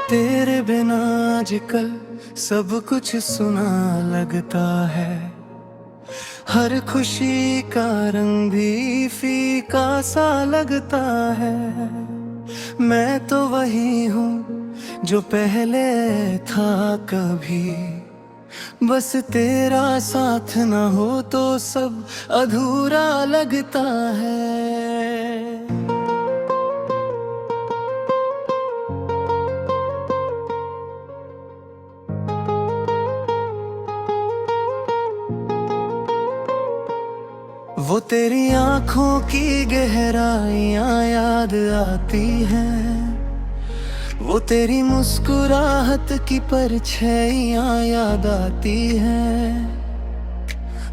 तेरे बिना आजकल सब कुछ सुना लगता है। हर खुशी का रंग भी फीका सा लगता है। मैं तो वही हूँ जो पहले था कभी। बस तेरा साथ ना हो तो सब अधूरा लगता है। वो तेरी आंखों की गहराइयां याद आती हैं। वो तेरी मुस्कुराहट की परछाइयां याद आती हैं।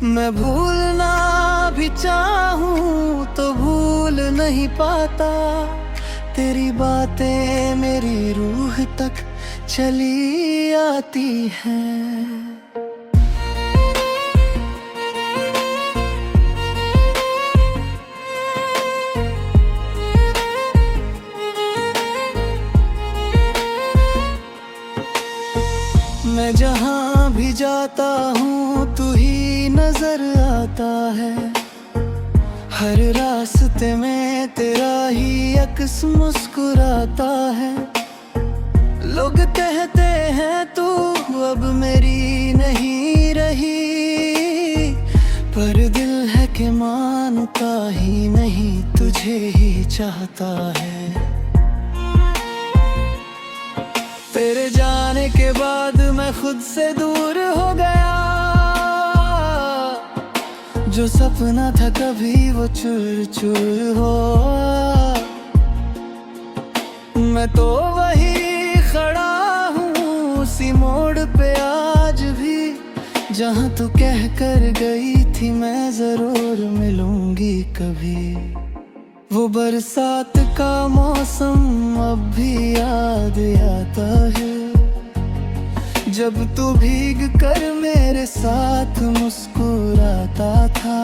मैं भूलना भी चाहूं तो भूल नहीं पाता। तेरी बातें मेरी रूह तक चली आती हैं। मैं जहाँ भी जाता हूँ तू ही नजर आता है। हर रास्ते में तेरा ही अक्स मुस्कुराता है। लोग कहते हैं तू अब मेरी नहीं रही, पर दिल है कि मानता ही नहीं, तुझे ही चाहता है। तेरे जाने के बाद मैं खुद से दूर हो गया। जो सपना था कभी वो चूर चूर हो। मैं तो वही खड़ा हूँ उसी मोड़ पे आज भी, जहाँ तू कह कर गई थी मैं जरूर मिलूंगी कभी। वो बरसात का मौसम अब भी याद आता है, जब तू भीग कर मेरे साथ मुस्कुराता था।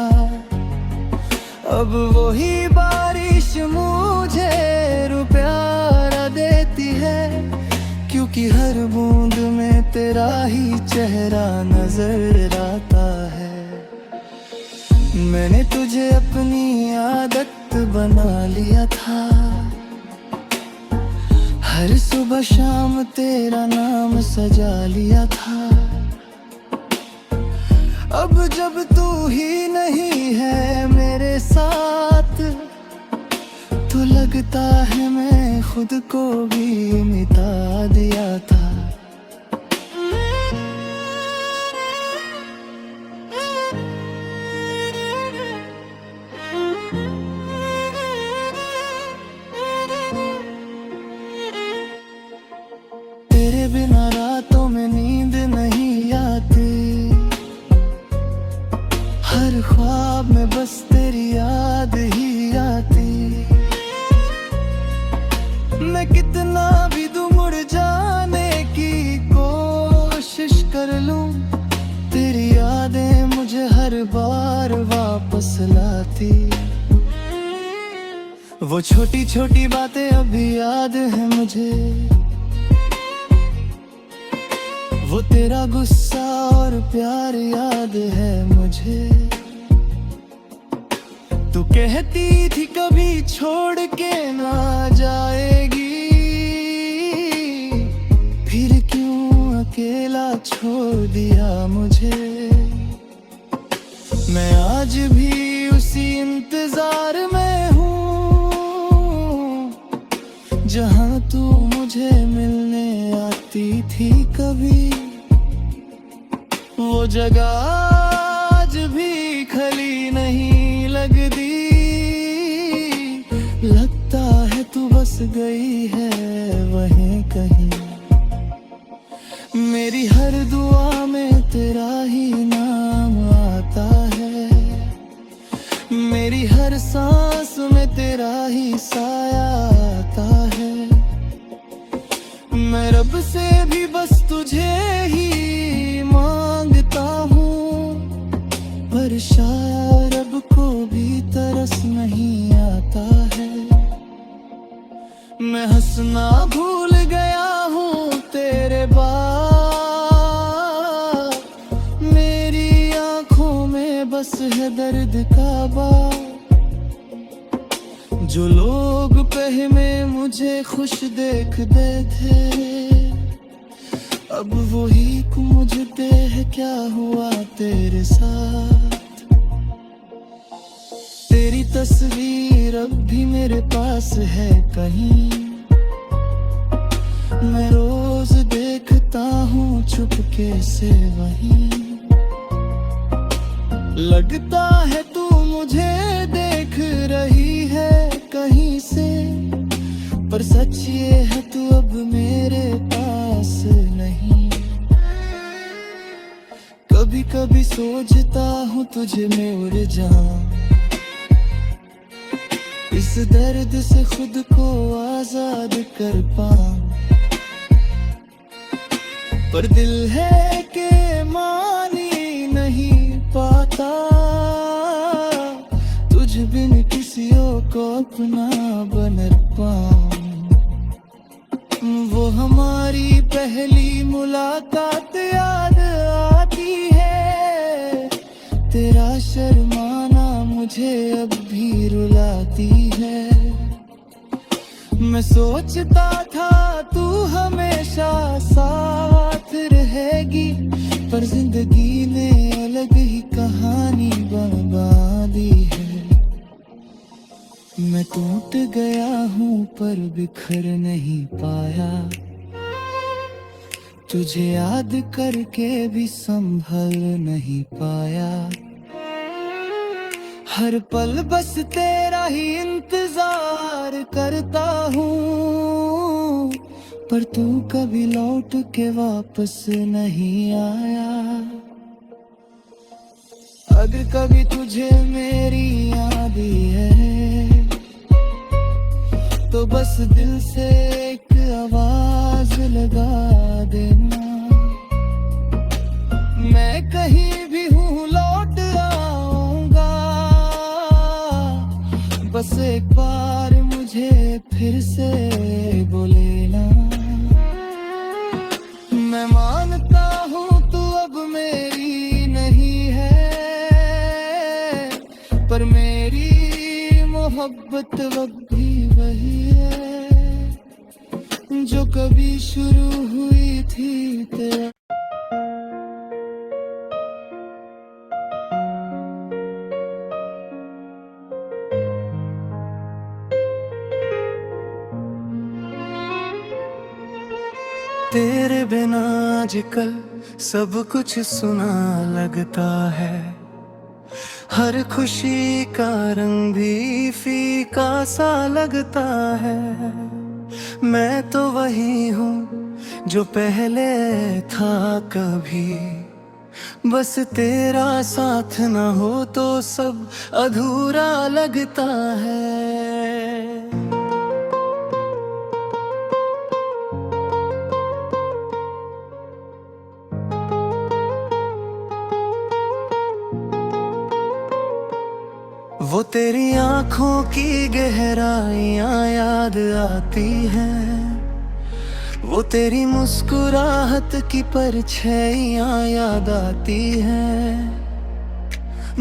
अब वही बारिश मुझे प्यार देती है, क्योंकि हर बूंद में तेरा ही चेहरा नजर आता है। मैंने तुझे अपनी आदत बना लिया था। हर सुबह शाम तेरा नाम सजा लिया था। अब जब तू ही नहीं है मेरे साथ, तो लगता है मैं खुद को भी मिटा दिया था। तेरे बिना रातों में नींद नहीं आती। हर ख्वाब में बस तेरी याद ही आती। मैं कितना भी दूर जाने की कोशिश कर लूं, तेरी यादें मुझे हर बार वापस लाती। वो छोटी छोटी बातें अभी याद है मुझे। वो तेरा गुस्सा और प्यार याद है मुझे। तू कहती थी कभी छोड़ के ना जाएगी, फिर क्यों अकेला छोड़ दिया मुझे। मैं आज भी उसी इंतजार में हूँ, जहाँ तू मुझे मिलने आती थी कभी। वो जगह आज भी खली नहीं लगती। लगता है तू बस गई है वहीं कहीं। मेरी हर दुआ में तेरा ही नाम आता है। मेरी हर सांस में तेरा ही साया आता है। मैं रब से भी बस तुझे ही बस ना भूल गया हूँ तेरे बात, मेरी आंखों में बस है दर्द का बात। जो लोग पहले मुझे खुश देखते थे, अब वही मुझते है क्या हुआ तेरे साथ। तेरी तस्वीर अब भी मेरे पास है कहीं, मैं रोज देखता हूँ चुपके से वहीं। लगता है तू मुझे देख रही है कहीं से, पर सच ये है तू अब मेरे पास नहीं। कभी कभी सोचता हूँ तुझे मैं उड़ जाऊं, इस दर्द से खुद को आजाद कर पाऊं, पर दिल है कि मान ही नहीं पाता, तुझ बिन किसी को अपना बन पाऊं। वो हमारी पहली मुलाकात याद आती है, तेरा शर्माना मुझे अब भी रुलाती है। मैं सोचता था तू हमेशा साथ रहेगी, पर जिंदगी ने अलग ही कहानी बर्बादी है। मैं टूट गया हूँ पर बिखर नहीं पाया, तुझे याद करके भी संभल नहीं पाया। हर पल बस तेरा ही इंतजार करता हूँ, पर तू कभी लौट के वापस नहीं आया। अगर कभी तुझे मेरी याद है, तो बस दिल से एक आवाज लगा देना। मैं कहीं भी हूँ लौट आऊंगा, बस एक बार मुझे फिर से बोलेना। मैं मानता हूँ तू अब मेरी नहीं है, पर मेरी मोहब्बत अब भी वही है जो कभी शुरू हुई थी तेरा। तेरे बिना आजकल सब कुछ सुना लगता है, हर खुशी का रंग भी फीका सा लगता है। मैं तो वही हूँ जो पहले था कभी, बस तेरा साथ ना हो तो सब अधूरा लगता है। वो तेरी आंखों की गहराइयां याद आती हैं, वो तेरी मुस्कुराहट की परछाइयां याद आती हैं।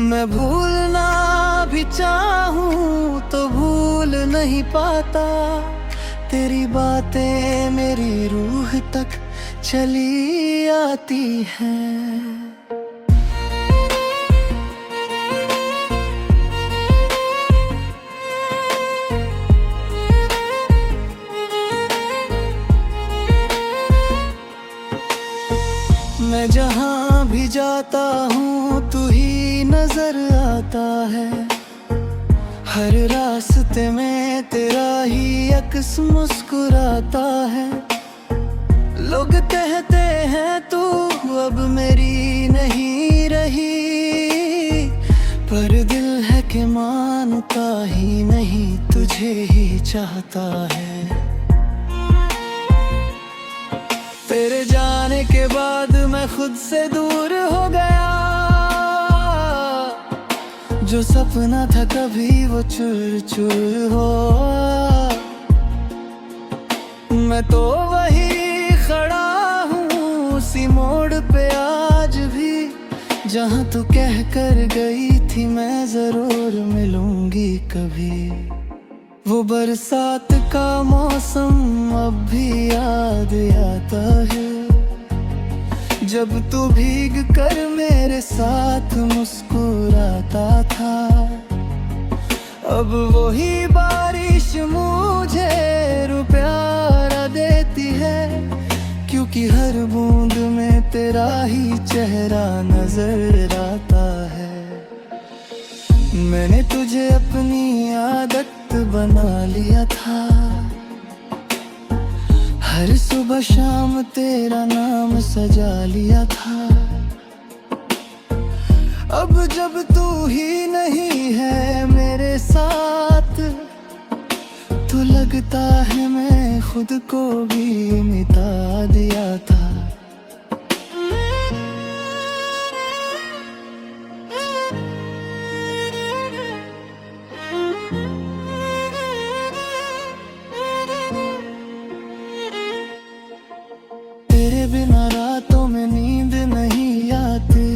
मैं भूलना भी चाहूं तो भूल नहीं पाता, तेरी बातें मेरी रूह तक चली आती हैं। मैं जहाँ भी जाता हूँ तू ही नजर आता है, हर रास्ते में तेरा ही अक्स मुस्कुराता है। लोग कहते हैं तू अब मेरी नहीं रही, पर दिल है कि मानता ही नहीं, तुझे ही चाहता है। तेरे जाने के बाद मैं खुद से दूर हो गया, जो सपना था कभी वो चूर चूर हो। मैं तो वही खड़ा हूँ उसी मोड़ पे आज भी, जहाँ तू कह कर गई थी मैं जरूर मिलूंगी कभी। वो बरसात का मौसम अब भी याद आता है, जब तू भीग कर मेरे साथ मुस्कुराता था। अब वही बारिश मुझे प्यार देती है, क्योंकि हर बूंद में तेरा ही चेहरा नजर आता है। मैंने तुझे अपनी आदत बना लिया था, हर सुबह शाम तेरा नाम सजा लिया था। अब जब तू ही नहीं है मेरे साथ, तो लगता है मैं खुद को भी मिटा दिया था। तेरे बिना रातों में नींद नहीं आती,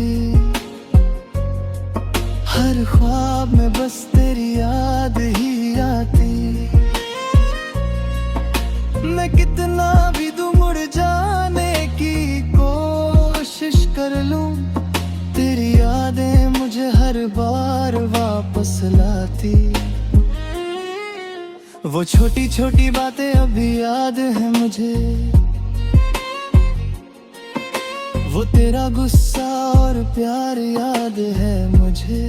हर ख्वाब में बस तेरी याद ही आती। मैं कितना भी दूर जाने की कोशिश कर लूं, तेरी यादें मुझे हर बार वापस लाती। वो छोटी छोटी बातें अभी याद है मुझे, वो तेरा गुस्सा और प्यार याद है मुझे।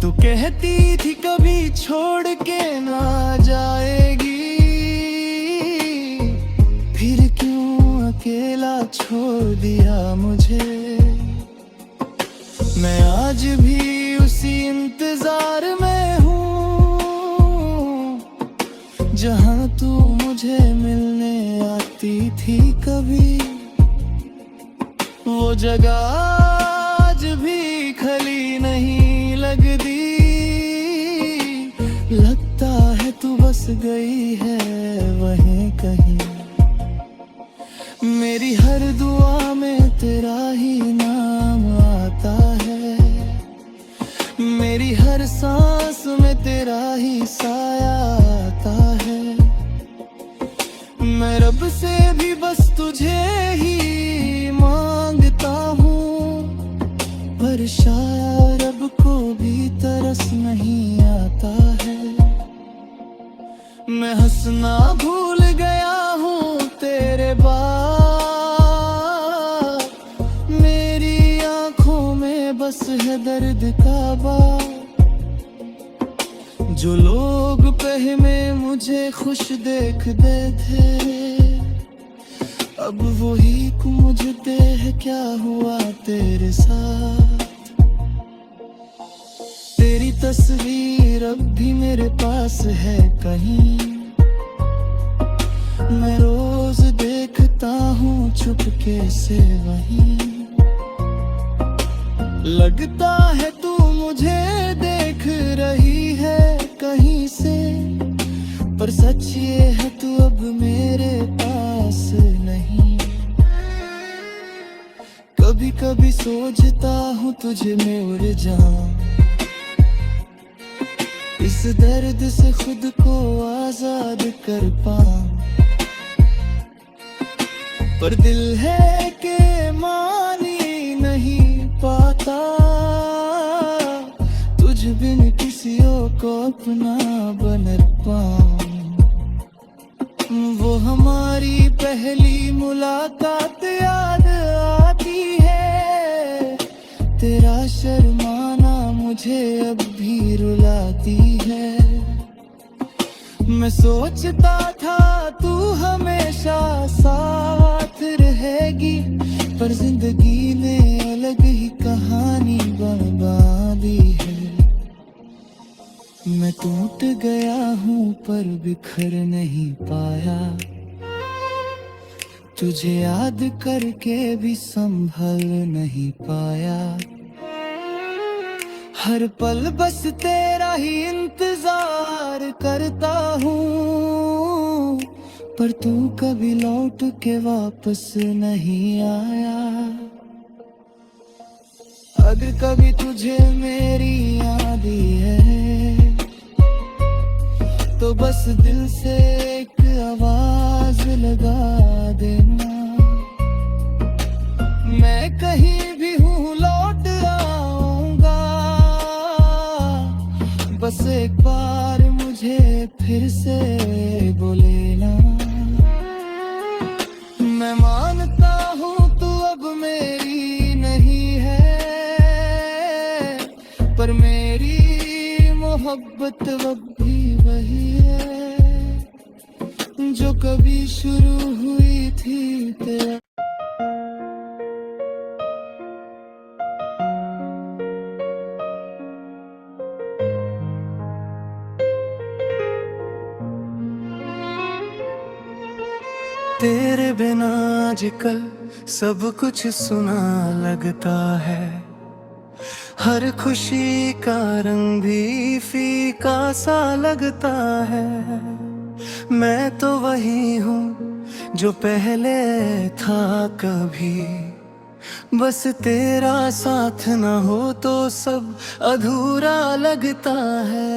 तू कहती थी कभी छोड़ के ना जाएगी, फिर क्यों अकेला छोड़ दिया मुझे। मैं आज भी उसी इंतजार में हूँ, जहाँ तू मुझे मिलने आती थी कभी। वो जगह आज भी खली नहीं लगती, लगता है तू बस गई है वहीं कहीं। मेरी हर दुआ में तेरा ही नाम आता है, मेरी हर सांस में तेरा ही साया आता है। मैं रब से भी बस तुझे ही मांगता हूँ, पर शायद रब को भी तरस नहीं आता है। मैं हंसना भूल गया हूँ तेरे बाद, मेरी आंखों में बस है दर्द का बात। जो लोग पहले मुझे खुश देखते थे, अब वही मुझे है क्या हुआ तेरे साथ। तेरी तस्वीर अब भी मेरे पास है कहीं, मैं रोज देखता हूँ चुपके से वहीं। लगता है तू मुझे देख रही है कहीं से, पर सच ये है तू अब मेरे पास नहीं। कभी कभी सोचता हूँ तुझे मैं उड़ जाऊं, इस दर्द से खुद को आजाद कर पाऊं, पर दिल है कि मान ही नहीं पाता। तुझ बिन किसी को अपना बन पाऊं। वो हमारी पहली मुलाकात याद आती है, तेरा शर्माना मुझे अब भी रुलाती है। मैं सोचता था तू हमेशा साथ रहेगी, पर जिंदगी ने अलग ही कहानी बर्बादी है। मैं टूट गया हूँ पर बिखर नहीं पाया, तुझे याद करके भी संभल नहीं पाया। हर पल बस तेरा ही इंतजार करता हूँ, पर तू कभी लौट के वापस नहीं आया। अगर कभी तुझे मेरी याद है तो बस दिल से एक आवाज लगा देना। मैं कहीं भी हूँ लौट आऊंगा, बस एक बार मुझे फिर से बोलेना। मैं मानता हूँ तू अब मेरी नहीं है, पर मेरी मोहब्बत अब भी वही है जो कभी शुरू हुई थी तेरा। तेरे बिना आजकल सब कुछ सुना लगता है, हर खुशी का रंग भी फीका सा लगता है। मैं तो वही हूँ जो पहले था कभी, बस तेरा साथ ना हो तो सब अधूरा लगता है।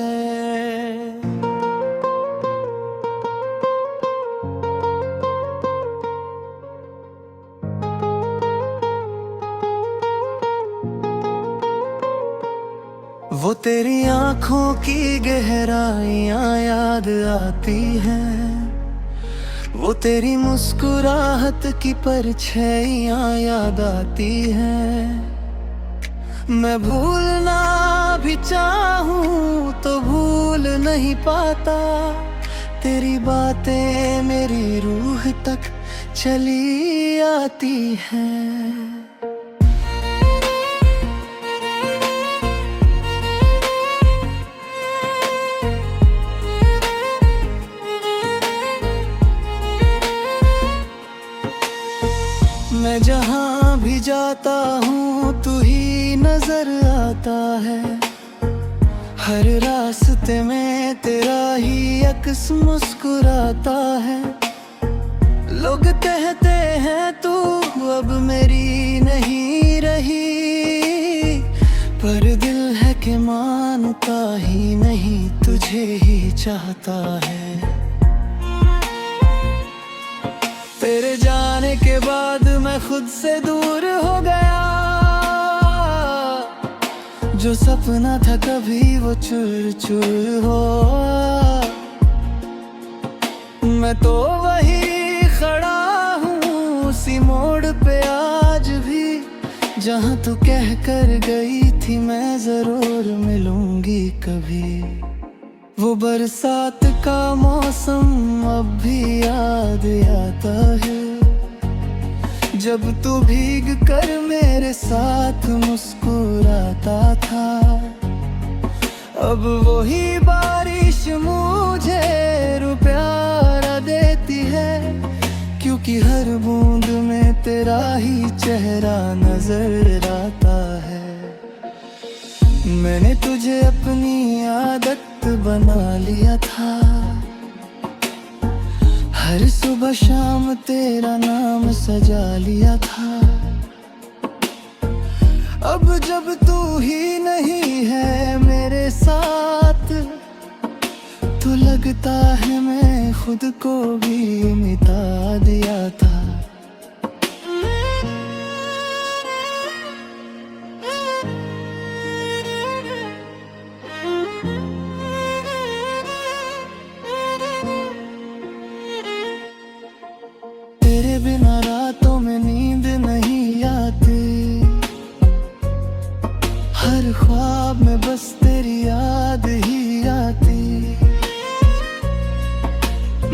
वो तेरी आंखों की गहराइयां याद आती हैं, वो तेरी मुस्कुराहट की परछाइयां याद आती हैं। मैं भूलना भी चाहूं तो भूल नहीं पाता, तेरी बातें मेरी रूह तक चली आती हैं। मैं जहाँ भी जाता हूँ तू ही नजर आता है, हर रास्ते में तेरा ही अक्स मुस्कुराता है। लोग कहते हैं तू अब मेरी नहीं रही, पर दिल है कि मानता ही नहीं, तुझे ही चाहता है। तेरे जाने के बाद मैं खुद से दूर हो गया, जो सपना था कभी वो चूर चूर हो। मैं तो वही खड़ा हूँ उसी मोड़ पे आज भी, जहाँ तू कह कर गई थी मैं जरूर मिलूंगी कभी। वो बरसात का मौसम अब भी याद आता है, जब तू भीग कर मेरे साथ मुस्कुराता था। अब वही बारिश मुझे प्यारा देती है, क्योंकि हर बूंद में तेरा ही चेहरा नजर आता है। मैंने तुझे अपनी आदत बना लिया था, हर सुबह शाम तेरा नाम सजा लिया था। अब जब तू ही नहीं है मेरे साथ, तो लगता है मैं खुद को भी मिटा दिया था। तेरे बिना रातों में नींद नहीं आती, हर ख्वाब में बस तेरी याद ही आती।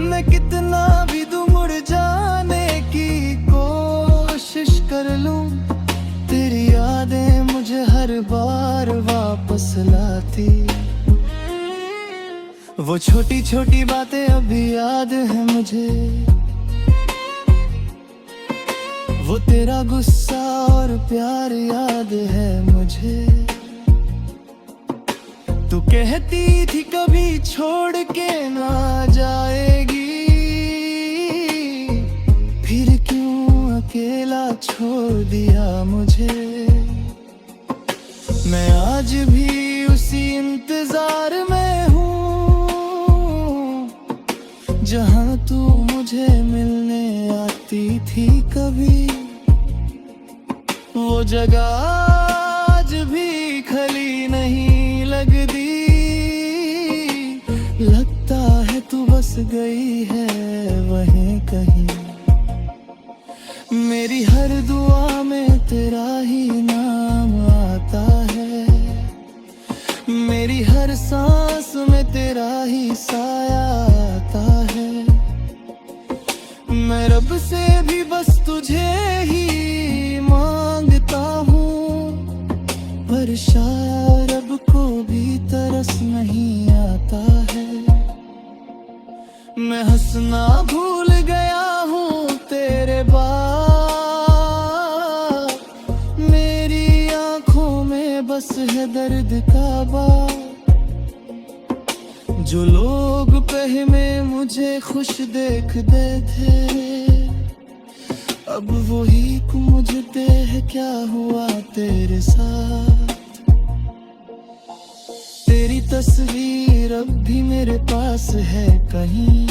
मैं कितना भी दूर मुड़ जाने की कोशिश कर लूं, तेरी यादें मुझे हर बार वापस लाती। वो छोटी छोटी बातें अभी याद है मुझे, वो तेरा गुस्सा और प्यार याद है मुझे। तू कहती थी कभी छोड़ के ना जाएगी, अकेला छोड़ दिया मुझे। मैं आज भी उसी इंतजार में हूँ जहाँ तू मुझे मिलने आती थी कभी। वो जगह आज भी खली नहीं लगती, लगता है तू बस गई है वहीं कहीं। मेरी हर दुआ में तेरा ही नाम आता है, मेरी हर सांस में तेरा ही साया आता है। मैं रब से भी बस तुझे ही मांगता हूँ, पर शायद रब को भी तरस नहीं आता है। मैं हंसना भूल गया हूँ तेरे बाद, मेरी आंखों में बस है दर्द का बार। जो लोग पहले मुझे खुश देखते थे, अब वही मुझते है क्या हुआ तेरे साथ। तेरी तस्वीर अब भी मेरे पास है कहीं,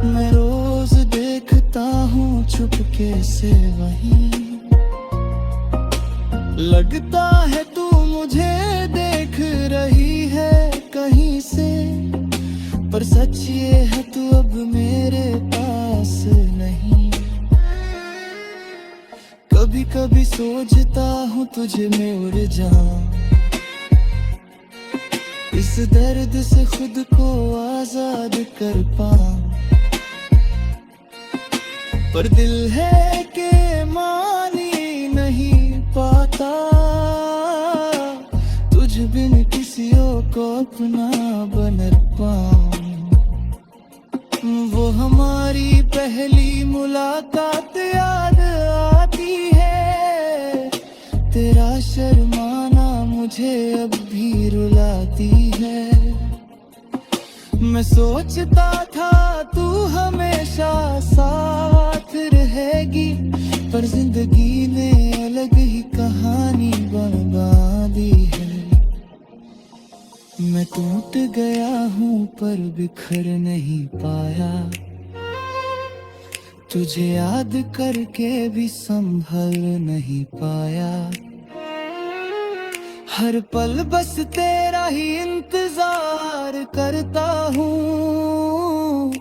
मैं रोज देखता हूँ चुपके से वहीं। लगता है तू मुझे देख रही है कहीं से, पर सच ये है तू अब मेरे पास नहीं। कभी कभी सोचता हूँ तुझे मैं उड़ जाऊं, इस दर्द से खुद को आजाद कर पाऊं, पर दिल है कि मान ही नहीं पाता। तुझ बिन किसी को अपना बन पाऊं। वो हमारी पहली मुलाकात याद आती है, तेरा शर्माना मुझे अब भी रुलाती है। मैं सोचता था तू हमेशा साथ रहेगी, पर जिंदगी ने अलग ही कहानी बना दी है। मैं टूट गया हूँ पर बिखर नहीं पाया, तुझे याद करके भी संभल नहीं पाया। हर पल बस तेरा ही इंतजार करता हूँ,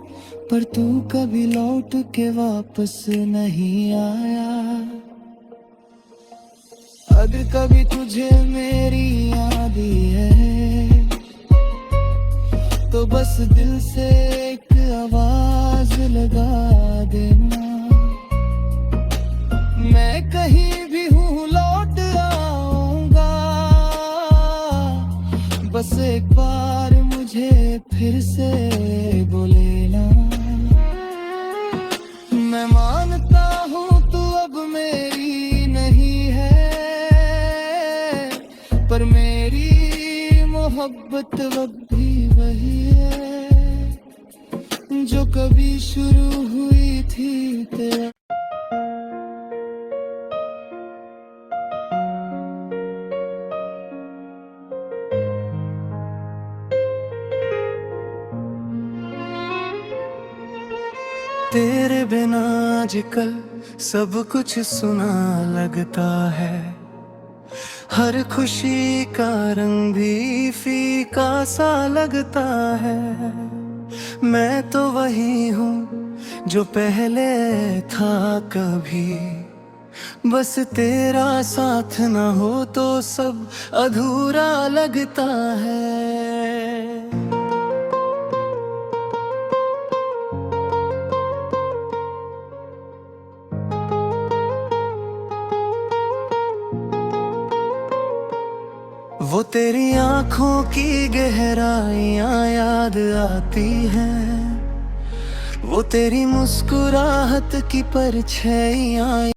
पर तू कभी लौट के वापस नहीं आया। अगर कभी तुझे मेरी याद है तो बस दिल से एक आवाज लगा देना। मैं कहीं भी हूँ लौट आऊंगा, बस एक बार मुझे फिर से बोलेना। मैं मानता हूँ तू अब मेरी नहीं है, पर मेरी मोहब्बत अब भी वही है जो कभी शुरू हुई थी तेरा। तेरे बिना आजकल सब कुछ सुना लगता है, हर खुशी का रंग भी फीका सा लगता है। मैं तो वही हूँ जो पहले था कभी, बस तेरा साथ ना हो तो सब अधूरा लगता है। वो तेरी आँखों की गहराइयाँ याद आती हैं, वो तेरी मुस्कुराहट की परछाइयाँ